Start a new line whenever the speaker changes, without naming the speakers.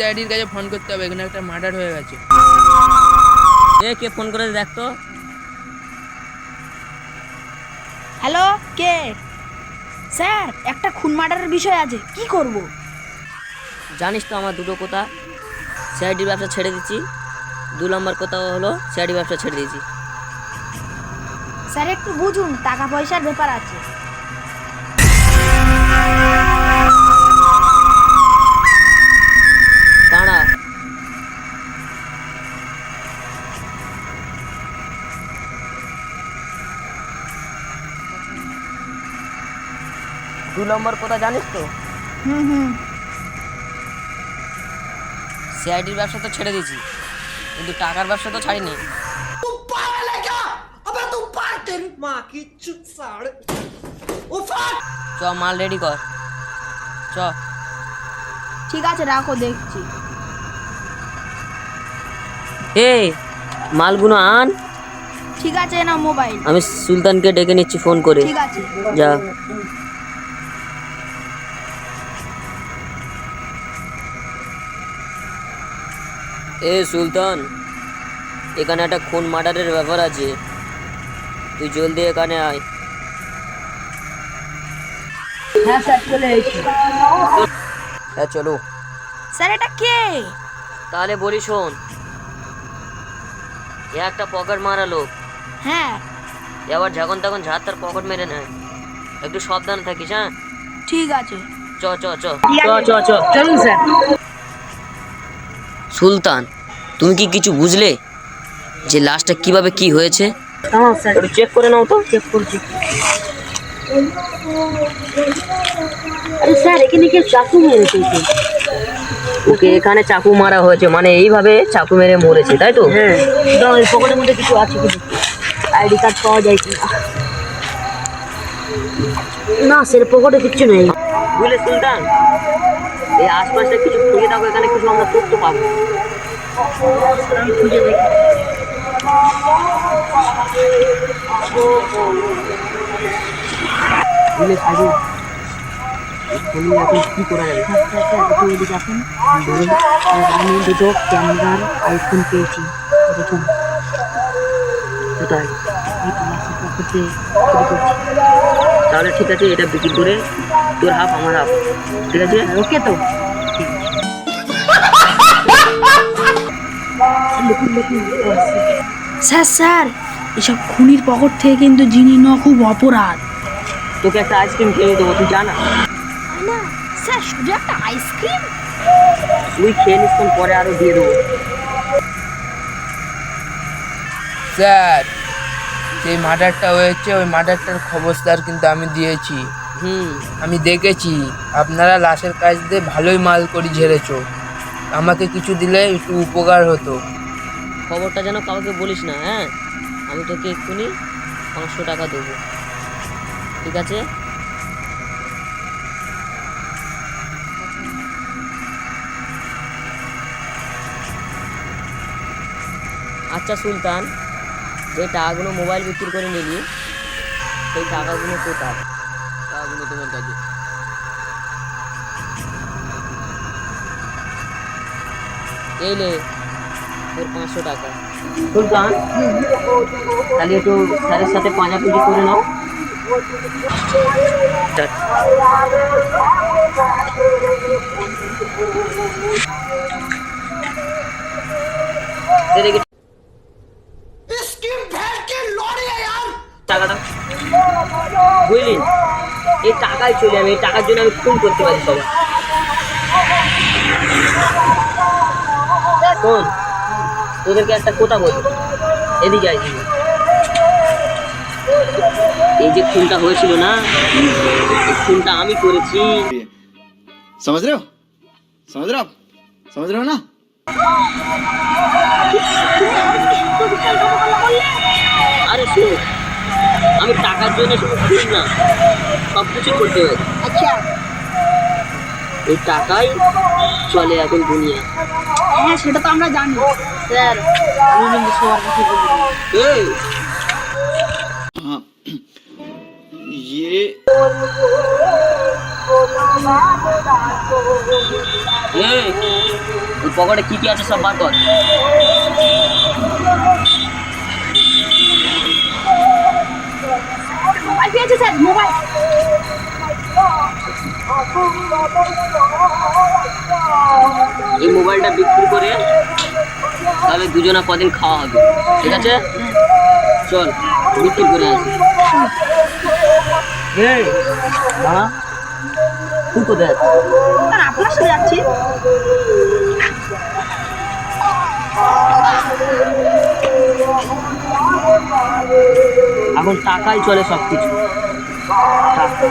সিআইডির কাছে ফোন করতে হবে, এখানে একটা মার্ডার হয়ে গেছে।
কে ফোন করে দেখ তো।
হ্যালো, কে? স্যার, একটা খুন মার্ডারের বিষয় আছে, কি করব?
জানিস তো আমার দুটো কথা, সিআইডির ব্যবসা ছেড়ে দিচ্ছি। 2 নম্বর কথা হলো সিআইডি ব্যবসা ছেড়ে দিয়েছি।
স্যার একটু বুঝুন, টাকা পয়সার ব্যাপার আছে।
দাঁড়া, দু নম্বর কথা জানিস তো,
হুম।
সিআইডির ব্যবসা তো ছেড়ে দিয়েছি, কিন্তু টাকার ব্যবসা তো ছাড়িনি। চ মাল রেডি কর, চ।
ঠিক আছে, রাখো, দেখছি।
মালগুলো আন।
ঠিক আছে, না মোবাইল।
আমি সুলতানকে ডেকে নিচ্ছি ফোন করে।
ঠিক আছে।
যা। সুলতান, এখানে একটা খুন মার্ডারের ব্যাপার আছে, তুই জলদি এখানে আয়।
হ্যাঁ স্যার, চলে এসেছি।
হ্যাঁ চলো।
স্যার, এটা কে?
তাহলে বলি শোন, এ একটা পকেট মারা লোক।
হ্যাঁ।
এবার যখন তখন ঝাড় তার পকেট মেরে নেয়, একটু সাবধানে থাকিস। হ্যাঁ
ঠিক আছে।
চ চ চ চ চ
চলুন স্যার।
সুলতান, তুমি কি কিছু বুঝলে যে লাস্টটা কিভাবে কি হয়েছে?
হ্যাঁ স্যার,
একটু চেক করে নাও তো।
চেক করছি। আরে স্যার, এখানে কি চাকু মেরেছে?
ওকে এখানে চাকু মারা হয়েছে, মানে এইভাবে চাকু মেরে মরেছে, তাই তো?
হ্যাঁ। পকেটের মধ্যে কিছু আছে কি? আইডি কার্ড পাওয়া যায় কি? না স্যার, পকেটে কিচ্ছু নেই।
বুঝলে সুলতান, এই আশপাশটা কিছু খুঁজে দেখো, এখানে কিছু আমরা তথ্য পাবো।
আমি খুঁজে দেখি।
বুঝলে সাজু, এখন কি করা যাবে?
এদিকে আসুন, বলুন। আমি দুটো ক্যামেরার আইফোন পেয়েছি, দেখুন।
কোথায়?
এই ক্লাসের পকেটে
তাহলে ঠিক আছে, এটা বিক্রি করে তোর হাফ আমার হাফ, ঠিক আছে?
ওকে তো। স্যার, এসব খুনির পকেট থেকে কিন্তু জিনিস নেওয়া খুব অপরাধ।
তোকে একটা আইসক্রিম খেয়ে দেবো, তুই জানা?
না স্যার, শুধু একটা আইসক্রিম?
তুই খেয়ে নিস, পরে আরো দিয়ে দেবো।
স্যার, যে মার্ডারটা হয়েছে ওই মার্ডারটার খবর স্যার কিন্তু আমি দিয়েছি। আমি দেখেছি আপনারা লাশের কাজ দিয়ে ভালোই মাল করি ঝেড়েছো, আমাকে কিছু দিলে একটু উপকার হতো।
খবরটা যেন কাউকে বলিস না, হ্যাঁ? আমি তোকে এক্ষুনি 500 টাকা দেবো, ঠিক আছে? আচ্ছা সুলতান, যে টাকাগুলো মোবাইল বিক্রি করে নিলি, সেই টাকাগুলো কোথায়?
টাকাগুলো তোমার কাছে।
এই লে তোর 500 টাকা। সুলতান, তাহলে একটু স্যারের সাথে পাঁজাপুজি করে নাও। টাকা দাও। বুঝলি, এই টাকায় চলে, আমি এই টাকার জন্য আমি খুন করতে পারি সবাই। শোন, তোদেরকে একটা কথা বলি, এদিকে আসবি। এই যে খুনটা হয়েছিল না, এই খুনটা আমি করেছি।
समझ रहे हो समझ रहे हो आप समझ रहे हो ना?
আরে শোন, আমি টাকার জন্য শুধু খুন না, সব কিছু করতে পারি।
আচ্ছা।
এই টাকাই চলে এখন দুনিয়া।
হ্যাঁ, সেটা তো আমরা জানি স্যার। আমি কিন্তু সবার কাছে বলবো।
এই
हाँ ये
এই ওই পকেটে কি কি আছে সব বার কর।
মোবাইল পেয়েছে স্যার, মোবাইল।
এই মোবাইলটা বিক্রি করে তাহলে দুজনা কদিন খাওয়া হবে, ঠিক আছে? চল বিক্রি করে আসি। দাঁড়া, তুই কোথায় আছিস?
স্যার আপনার সাথে যাচ্ছি।
এখন টাকাই চলে সব কিছু। টাকা